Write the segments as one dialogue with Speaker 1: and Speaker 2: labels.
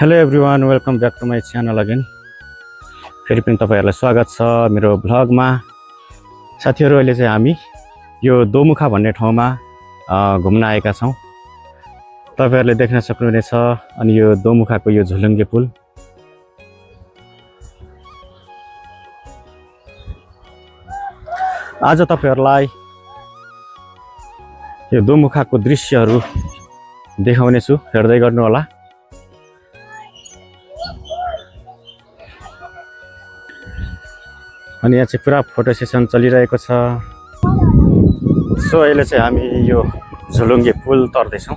Speaker 1: Hello everyone, welcome back to my channel again. फेरि पनि तपाईँहरूलाई स्वागत छ मेरो भ्लगमा। साथीहरू, अहिले चाहिँ हामी यो दोमुखा भन्ने ठाउँमा घुम्न आएका छौँ। तपाईँहरूले देख्न सक्नुहुनेछ। अनि यो दोमुखाको यो झुलुङ्गे पुल। आज तपाईँहरूलाई यो दोमुखाको दृश्यहरू देखाउनेछु, हेर्दै गर्नु होला। अनि यहाँ चाहिँ पुरा फोटो सेसन चलिरहेको छ। सो अहिले चाहिँ हामी यो झुलुङ्गे पुल तर्दैछौँ।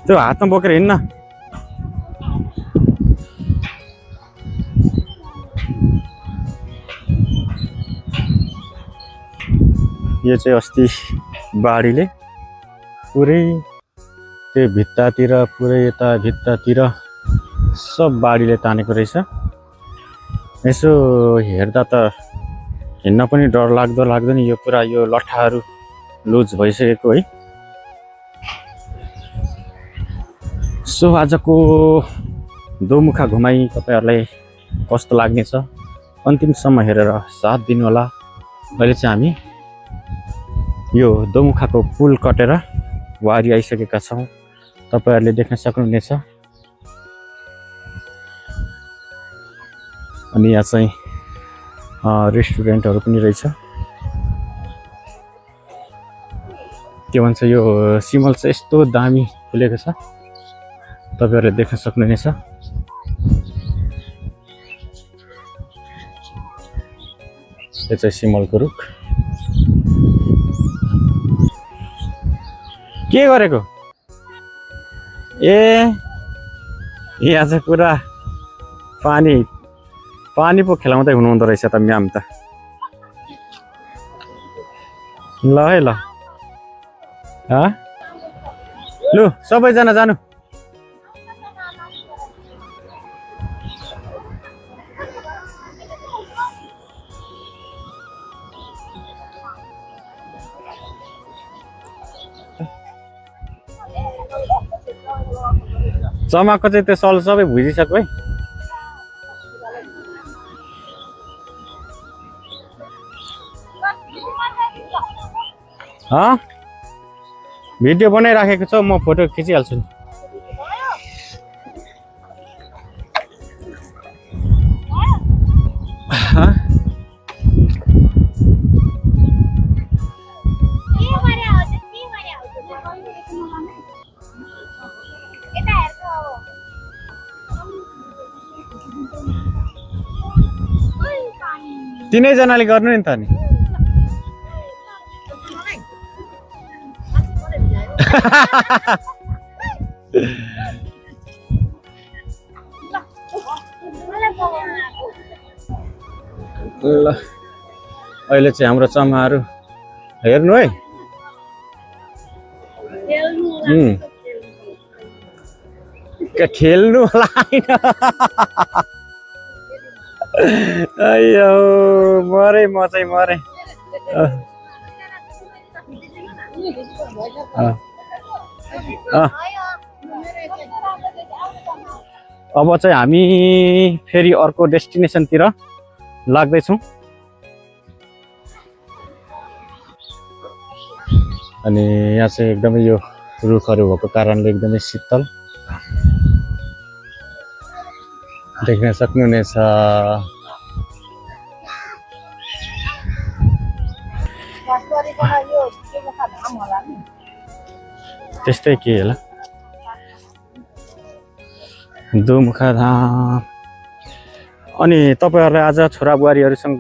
Speaker 1: त्यो हातमा बोकेर हिँड्न। यो चाहिँ अस्ति बाढीले पुरै त्यो भित्तातिर, पुरै यता भित्तातिर सब बाढीले तानेको रहेछ। यसो हेर्दा त हिँड्न पनि डर लाग्दो नि। यो पुरा यो लट्ठाहरू लुज भइसकेको है। सो आजको दोमुखा घुमाइ तपाईहरुलाई कस्तो लाग्नेछ अन्तिमसम्म हेरेर साथ दिनु होला। अहिले चाहिँ हामी यो दोमुखाको पुल कटेर वारी आइसकेका छौँ। तपाईहरुले देख्न सक्नुहुनेछ। अनि यहाँ चाहिँ रेस्टुरेन्टहरू पनि रहेछ। के भन्छ, यो सिमल चाहिँ यस्तो दामी फुलेको छ, तपाईहरुले देख्न सक्नुहुनेछ। यो चाहिँ सिमलको रुख। के गरेको? यहाँ चाहिँ पुरा पानी पो खेलाउँदै हुनुहुँदो रहेछ त म्याम त। ल है ल, लु सबैजना जानु। चमाको चाहिँ त्यो सल सबै भुइदिसक्यो है। भिडियो बनाइराखेको छ, म फोटो खिचिहाल्छु नि। तिनैजनाले गर्नु नि त नि। ल अहिले चाहिँ हाम्रो चमाहरू हेर्नु है। खेल्नु होला हैन। अयो मरे, म चाहिँ मरे। अब चाहिँ हामी फेरि अर्को डेस्टिनेसनतिर लाग्दैछौँ। अनि यहाँ चाहिँ एकदमै यो रुखहरू भएको कारणले एकदमै शीतल देख्न सक्नुहुनेछ। त्यस्तै के होला दोमुखा धाम। अनि तपाईहरुलाई आज छोरा बुहारीहरुसँग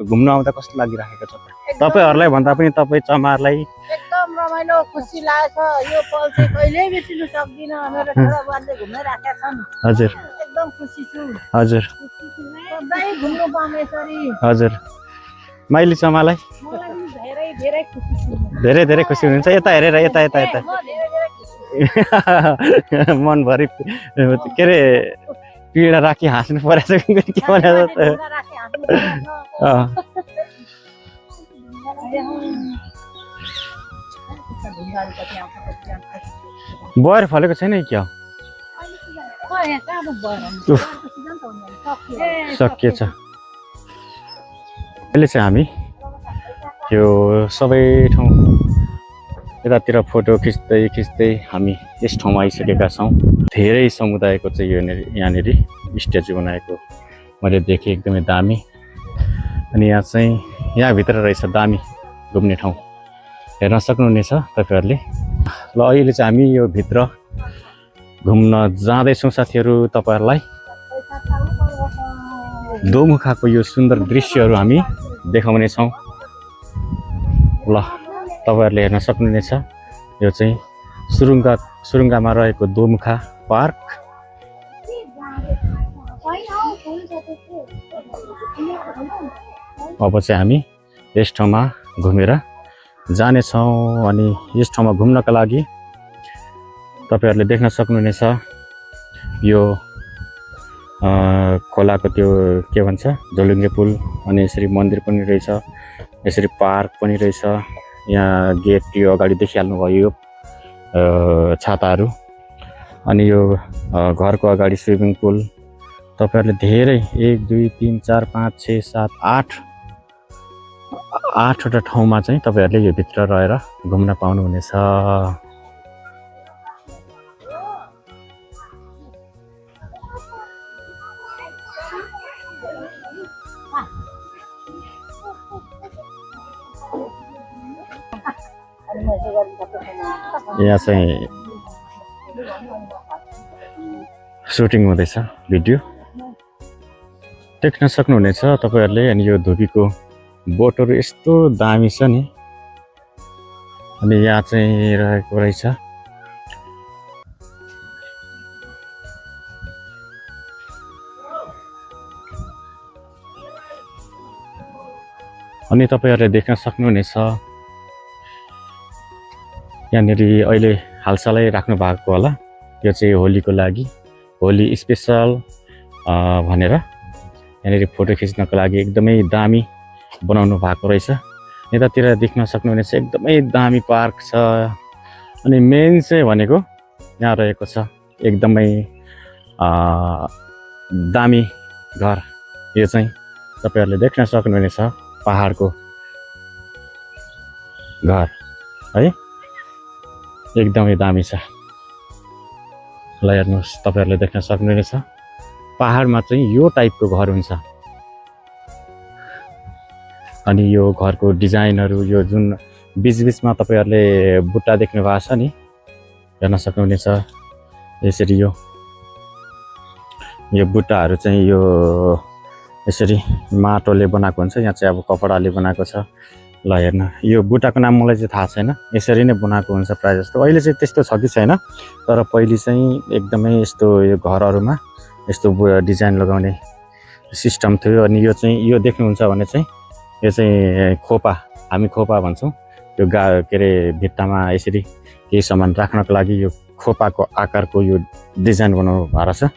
Speaker 1: घुम्न आउँदा कस्तो लागिरहेको छ? तपाईहरुलाई भन्दा पनि तपाई चमाहरुलाई
Speaker 2: एकदम रमाइलो खुसी लागेको छ। यो पल चाहिँ कहिल्यै बिर्सिन सक्दिन। मेरो छोरा बुहारीले घुमाइराखेका छन्।
Speaker 1: हजुर
Speaker 2: एकदम खुसी छु।
Speaker 1: हजुर
Speaker 2: सधैँ घुम्नु पाउने यसरी।
Speaker 1: हजुर माइली चमालाई
Speaker 2: मलाई पनि धेरै धेरै खुसी छु।
Speaker 1: धेरै खुसी हुनुहुन्छ। यता हेरेर यता
Speaker 2: म धेरै धेरै खुसी छु।
Speaker 1: मनभरि के अरे पीडा राखी हाँस्नु परेछ कि के भने बयर फलेको छैन कि क्या हो?
Speaker 2: यहाँ कहाँ भयो
Speaker 1: उफ, सकिएछ। अहिले चाहिँ हामी यो सबै ठाउँ यतातिर फोटो खिच्दै हामी यस ठाउँमा आइसकेका छौँ। धेरै समुदायको चाहिँ यहाँनिर स्ट्याचु बनाएको मैले देखेँ, एकदमै दामी। अनि यहाँ चाहिँ यहाँभित्र रहेछ दामी घुम्ने ठाउँ, हेर्न सक्नुहुनेछ तपाईँहरूले। ल अहिले चाहिँ हामी यो भित्र घुम्न जाँदैछौँ साथीहरू। तपाईँहरूलाई दोमुखाको यो सुन्दर दृश्यहरू हामी देखाउनेछौँ। ल तपाईँहरूले हेर्न सक्नुहुनेछ, यो चाहिँ सुरुङ्गामा रहेको दोमुखा पार्क। अब चाहिँ हामी यस ठाउँमा घुमेर जानेछौँ। अनि यस ठाउँमा घुम्नका लागि तपाईँहरूले देख्न सक्नुहुनेछ यो खोलाको त्यो के भन्छ झोलुङ्गे पुल, अनि यसरी मन्दिर पनि रहेछ, यसरी पार्क पनि रहेछ। यहाँ गेट यो अगाडि देखिहाल्नुभयो यो छाताहरू। अनि यो घरको अगाडि स्विमिङ पुल। तपाईँहरूले धेरै 1 2 3 4 5 6 7 8वटा ठाउँमा चाहिँ तपाईँहरूले यो भित्र रहेर घुम्न पाउनुहुनेछ। यहाँ चाहिँ सुटिङ हुँदैछ, भिडियो देख्न सक्नुहुनेछ तपाईँहरूले। अनि यो धुपीको बोटहरू यस्तो दामी छ नि। अनि यहाँ चाहिँ रहेको रहेछ अनि तपाईँहरूले देख्न सक्नुहुनेछ यहाँनिर अहिले हालसालै राख्नु भएको होला। यो चाहिँ होलीको लागि, होली स्पेसल भनेर यहाँनिर फोटो खिच्नको लागि एकदमै दामी बनाउनु भएको रहेछ। यतातिर देख्न सक्नुहुनेछ एकदमै दामी पार्क छ। अनि मेन चाहिँ भनेको यहाँ रहेको छ एकदमै दामी घर। यो चाहिँ तपाईँहरूले देख्न सक्नुहुनेछ पहाडको घर है, एकदमै दामी छ। ल हेर्नुहोस्, तपाईँहरूले देख्न सक्नुहुनेछ पहाडमा चाहिँ यो टाइपको घर हुन्छ। अनि यो घरको डिजाइनहरू, यो जुन बिचबिचमा तपाईँहरूले बुट्टा देख्नु भएको छ नि, हेर्न सक्नुहुनेछ। यसरी यो बुट्टाहरू चाहिँ यो यसरी माटोले बनाएको हुन्छ, यहाँ चाहिँ अब कपडाले बनाएको छ। ल हेर्न, यो बुट्टाको नाम मलाई चाहिँ थाहा छैन, यसरी नै बनाएको हुन्छ प्रायः जस्तो। अहिले चाहिँ त्यस्तो छ कि छैन, तर पहिले चाहिँ एकदमै यस्तो यो घरहरूमा यस्तो डिजाइन लगाउने सिस्टम थियो। अनि यो चाहिँ यो देख्नुहुन्छ भने चाहिँ यो चाहिँ खोपा, हामी खोपा भन्छौँ। यो के अरे भित्तामा यसरी केही सामान राख्नको लागि यो खोपाको आकारको यो डिजाइन बनाउनु भएको छ।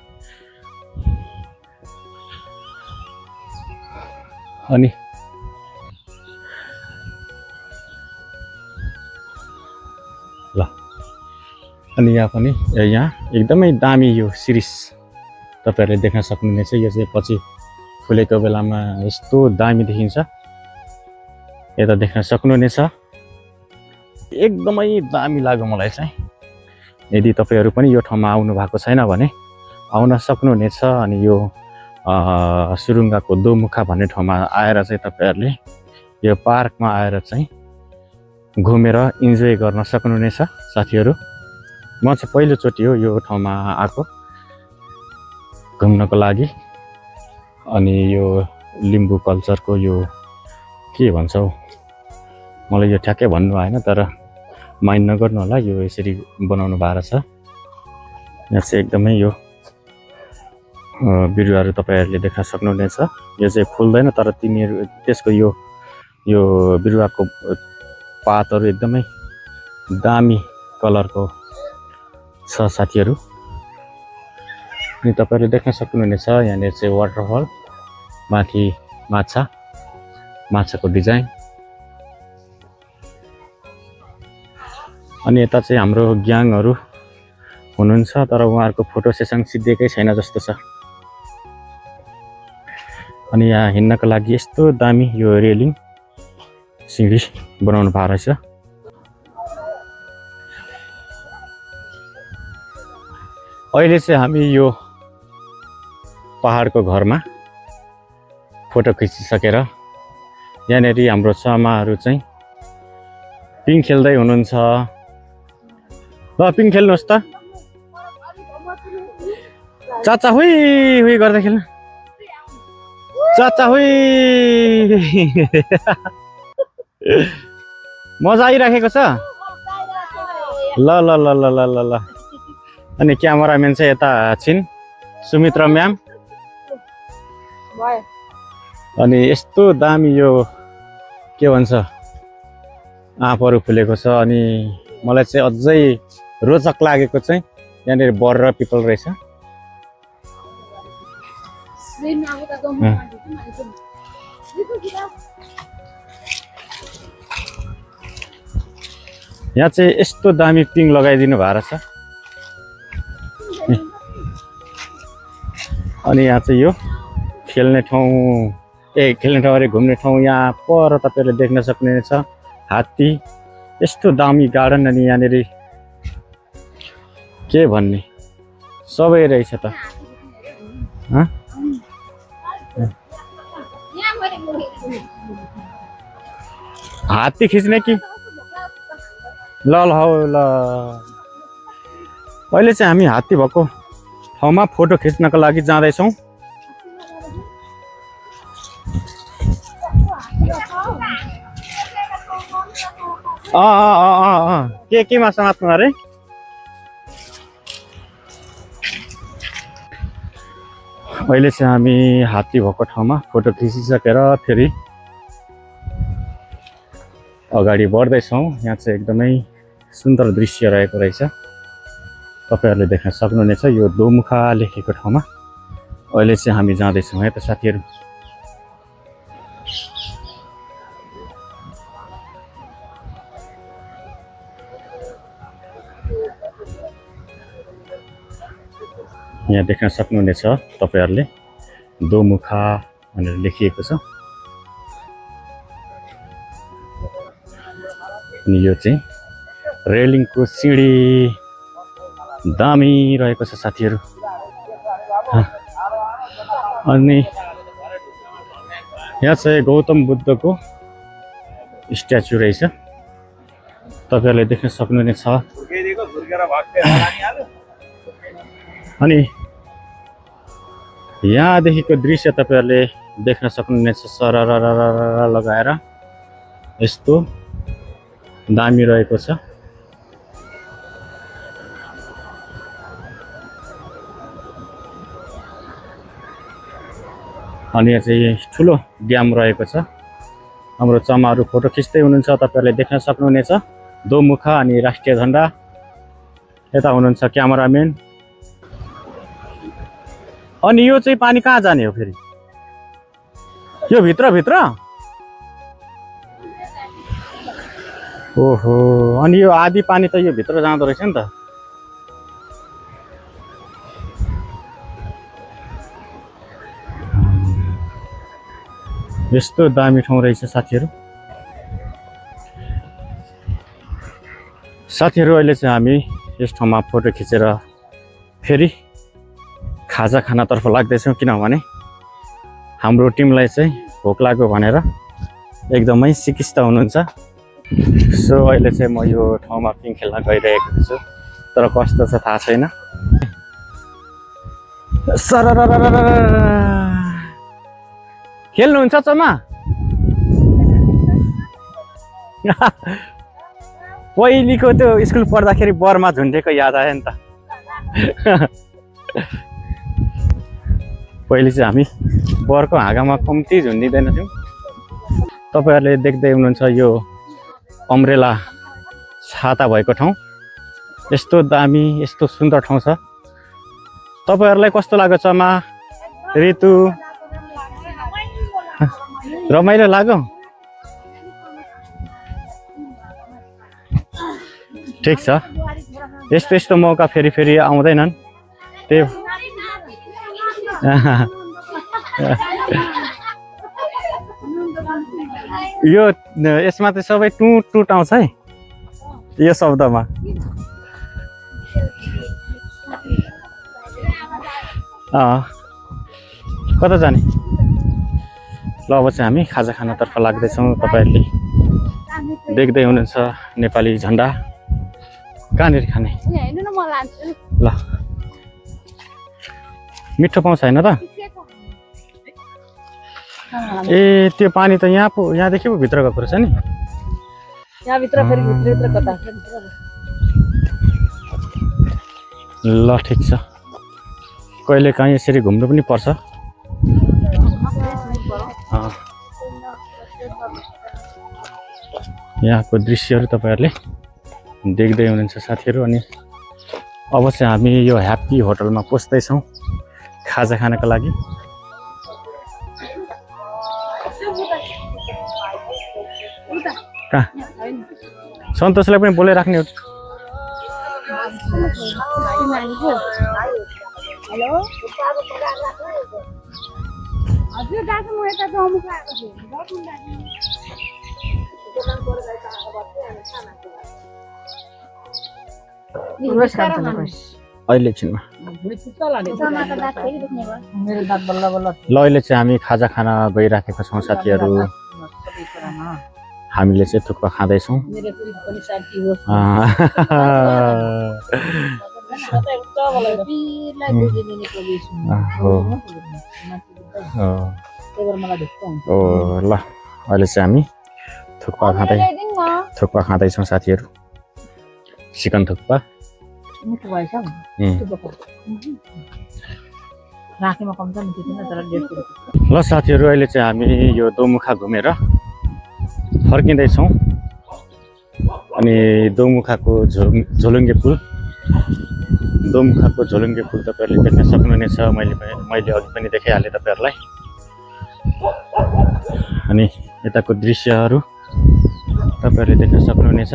Speaker 1: अनि ल अनि यहाँ पनि एकदमै दामी यो सिरिस तपाईँहरूले देख्न सक्नुहुनेछ। यो चाहिँ पछि फुलेको बेलामा यस्तो दामी देखिन्छ, यता देख्न सक्नुहुनेछ। एकदमै दामी लाग्यो मलाई चाहिँ। यदि तपाईँहरू पनि यो ठाउँमा आउनु भएको छैन भने आउन सक्नुहुनेछ। अनि यो सुरुङ्गाको दोमुखा भन्ने ठाउँमा आएर चाहिँ तपाईँहरूले यो पार्कमा आएर चाहिँ घुमेर इन्जोय गर्न सक्नुहुनेछ साथीहरू। म चाहिँ पहिलोचोटि हो यो ठाउँमा आएको घुम्नको लागि। अनि यो लिम्बू कल्चरको यो के भन्छ हौ, मलाई यो ठ्याक्कै भन्नु आएन, तर माइन्ड नगर्नु होला। यो यसरी बनाउनु भएको छ। यहाँ चाहिँ एकदमै यो बिरुवाहरू तपाईँहरूले देख्न सक्नुहुनेछ। यो चाहिँ फुल्दैन, तर त्यसको यो बिरुवाको पातहरू एकदमै दामी कलरको छ साथीहरू। अनि तपाईँहरूले देख्न सक्नुहुनेछ यहाँनिर चाहिँ वाटरफल, माथि माछाको डिजाइन। अनि यता चाहिँ हाम्रो ग्याङहरू हुनुहुन्छ तर उहाँहरूको फोटो सेसन सिद्धिएकै छैन जस्तो छ। अनि यहाँ हिँड्नको लागि यस्तो दामी यो रेलिङ सिँढी बनाउनु भएको रहेछ। अहिले चाहिँ हामी यो पहाडको घरमा फोटो खिचिसकेर यहाँनिर हाम्रो चमाहरू चाहिँ पिङ खेल्दै हुनुहुन्छ। ल पिङ खेल्नुहोस् त चाचा, हुई हुई गर्दै खेल्नु चाचा, हुई मजा आइराखेको छ। ल ल ल ल ल ल ल अनि क्यामेराम्यान चाहिँ यता छिन् सुमित्रा म्याम। अनि यस्तो दामी यो के भन्छ आँपहरू फुलेको छ। अनि मलाई चाहिँ अझै रोचक लागेको चाहिँ यहाँनिर बर र पिपल रहेछ। यहाँ चाहिँ यस्तो दामी पिङ लगाइदिनु भएको रहेछ। अनि यहाँ चाहिँ यो खेल्ने ठाउँ खेल्ने ठाउँ अरे घुम्ने ठाउँ यहाँ पर तपाईँहरूले देख्न सक्नुहुनेछ हात्ती। यस्तो दामी गार्डन अनि यहाँनिर के भन्ने सबै रहेछ त। हात्ती खिच्ने कि ल ल हौ ल। अहिले चाहिँ हामी हात्ती भएको ठाउँमा फोटो खिच्नको लागि जाँदैछौँ। केमा समात्नु अरे? अहिले चाहिँ हामी हात्ती भएको ठाउँमा फोटो खिचिसकेर फेरि अगाडि बढ्दैछौँ। यहाँ चाहिँ एकदमै सुन्दर दृश्य रहेको रहेछ। तपाईहरूले देख्न सक्नुहुनेछ यो दोमुखा लेखेको ठाउँमा अहिले चाहिँ हामी जाँदैछौँ है त साथीहरू। यहाँ देख्न सक्नुहुनेछ तपाईहरूले दोमुखा भनेर लेखिएको छ। अनि यो चाहिँ रेलिङको सिँढी दामी रहेको छ साथीहरू। अनि यहाँ चाहिँ गौतम बुद्धको स्ट्याचु रहेछ, तपाईहरूले देख्न सक्नुहुनेछ। अनि यहाँदेखिको दृश्य तपाईहरूले देख्न सक्नुहुनेछ सररररर लगाएर यस्तो दामी रहेको छ। अनि यहाँ चाहिँ ठुलो ड्याम रहेको छ। हाम्रो चमाहरू फोटो खिच्दै हुनुहुन्छ, तपाईहरूले देख्न सक्नुहुनेछ। दोमुखा अनि राष्ट्रिय झन्डा यता हुनुहुन्छ क्यामेराम्यान। अनि यो चाहिँ पानी कहाँ जाने हो फेरि? यो भित्र ओहो, अनि यो आधी पानी त यो भित्र जाँदो रहेछ नि त। यस्तो दामी ठाउँ रहेछ साथीहरू। अहिले चाहिँ हामी यस ठाउँमा फोटो खिचेर फेरि खाजा खानातर्फ लाग्दैछौँ, किनभने हाम्रो टिमलाई चाहिँ भोक लाग्यो भनेर एकदमै सिकिस्त हुनुहुन्छ। सो अहिले चाहिँ म यो ठाउँमा पिङ खेल्न गइरहेको छु, तर कस्तो छ थाहा छैन। खेल्नुहुन्छ चमा? पहिलेको त्यो स्कुल पढ्दाखेरि बरमा झुन्डेको याद आयो नि त। पहिले चाहिँ हामी बरको हाँगामा कम्ती झुन्डिँदैन थियौँ। तपाईहरूले देख्दै हुनुहुन्छ यो अम्ब्रेला छाता भएको ठाउँ। यस्तो दामी यस्तो सुन्दर ठाउँ छ। तपाईहरूलाई कस्तो लाग्यो चमा, ऋतु? रमाइलो लाग्यो? ठिक छ। यस्तो यस्तो मौका फेरि फेरि आउँदैनन् त्यही यो यसमा त सबै टुट टुट आउँछ है यो शब्दमा कता जाने ल अब चाहिँ हामी खाजा खानातर्फ लाग्दैछौँ तपाईँहरूले देख्दै हुनुहुन्छ नेपाली झन्डा कहाँनिर खाने ल मिठो पाउँछ होइन त ए त्यो पानी त यहाँदेखि पो भित्र गएको रहेछ नि ल ठिक छ कहिले काहीँ यसरी घुम्नु पनि पर्छ यहाँको दृश्यहरू तपाईँहरूले देख्दै हुनुहुन्छ साथीहरू अनि अब चाहिँ हामी यो ह्याप्पी होटलमा पस्दैछौँ खाजा खानको लागि कहाँ सन्तोषलाई पनि बोलाइराख्ने हो अहिले एकछिनमा ल अहिले चाहिँ हामी खाजा खान गइराखेका छौँ साथीहरू हामीले चाहिँ थुक्पा खाँदैछौँ ल अहिले चाहिँ हामी थुक्पा खाँदैछौँ साथीहरू चिकन थुक्पा ल साथीहरू अहिले चाहिँ हामी यो दोमुखा घुमेर फर्किँदैछौँ अनि दोमुखाको झोलुङ्गे पुल तपाईँहरूले देख्न सक्नुहुनेछ मैले अघि पनि देखाइहालेँ तपाईँहरूलाई अनि यताको दृश्यहरू तपाईँहरूले देख्न सक्नुहुनेछ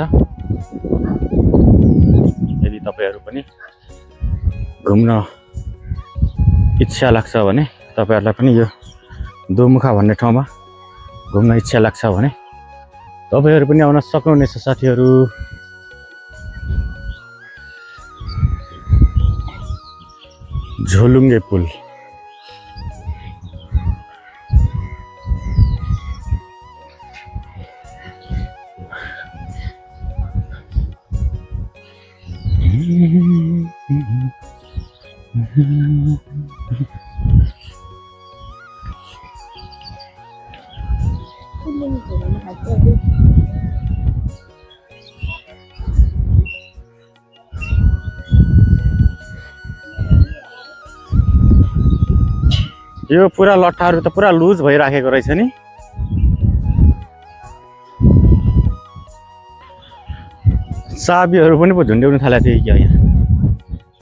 Speaker 1: यदि तपाईँहरू पनि घुम्न इच्छा लाग्छ भने तपाईँहरूलाई पनि यो दोमुखा भन्ने ठाउँमा घुम्न इच्छा लाग्छ भने तपाईँहरू पनि आउन सक्नुहुनेछ साथीहरू झोलुङ्गे पुल यो पुरा लट्ठाहरू त पुरा लुज भइराखेको रहेछ नि चाबीहरू पनि पो झुन्ड्याउनु थालेको थियो क्या यहाँ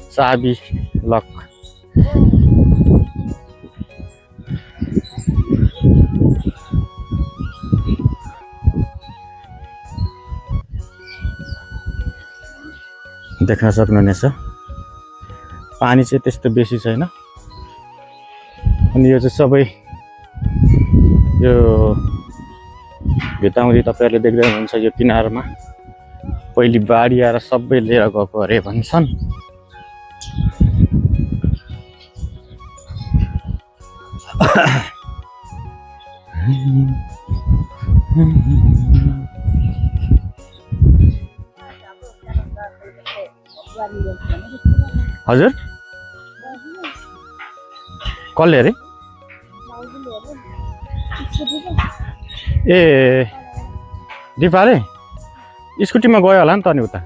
Speaker 1: चाबी लक देख्न सक्नुहुनेछ पानी चाहिँ त्यस्तो बेसी छैन अनि यो चाहिँ सबै यो भित्ताउँदै तपाईँहरूले देख्दै हुनुहुन्छ यो किनारमा पहिले बाढी आएर सबै लिएर गएको अरे भन्छन् हजुर कसले अरे ए दिपाले स्कुटीमा गयो होला नि त अनि उता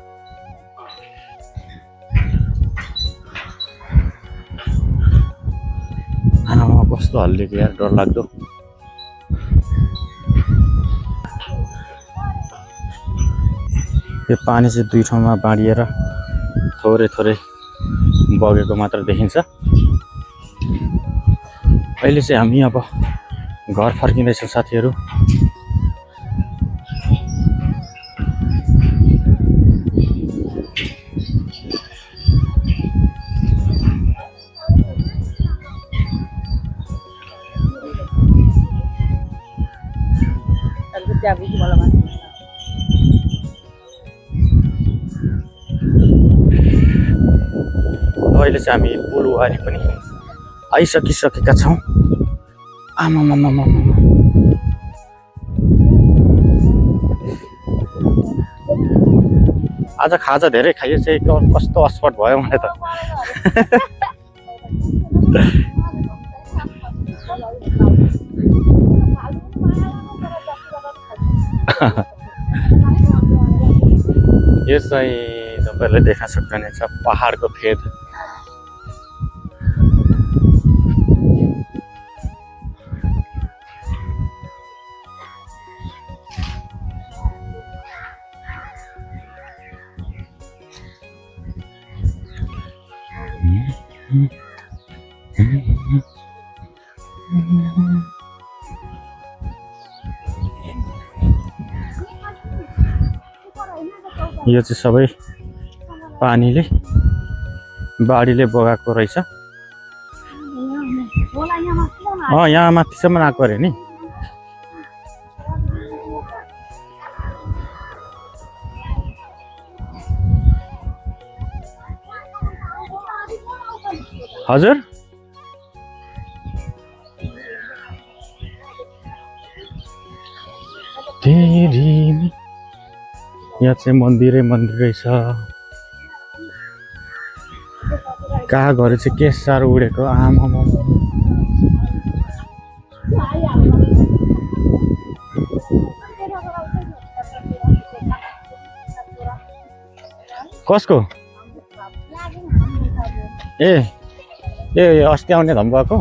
Speaker 1: आमा कस्तो हल्लिएको यार डरलाग्दो यो पानी चाहिँ दुई ठाउँमा बाँडिएर थोरै थोरै बगेको मात्र देखिन्छ अहिले चाहिँ हामी अब घर फर्किँदैछौँ साथीहरू
Speaker 2: जाबी वाला मान्छे
Speaker 1: अहिले चाहिँ हामी पुलवारी पनि आइसकिसकेका छौँ। आमामामामा आज खाजा धेरै खाइयो चाहिँ कस्तो अस्पट भयो मलाई त। यो चाहिँ तपाईँहरूले देख्न सक्नुहुनेछ पहाडको फेद। यो चाहिँ सबै पानीले बाढीले बगाएको रहेछ। यहाँ माथिसम्म आएको अरे नि। हजुर यहाँ चाहिँ मन्दिरै मन्दिर रहेछ। कागहरू चाहिँ के साह्रो उडेको आमामा। कसको ए अस्ति आउने धम्काको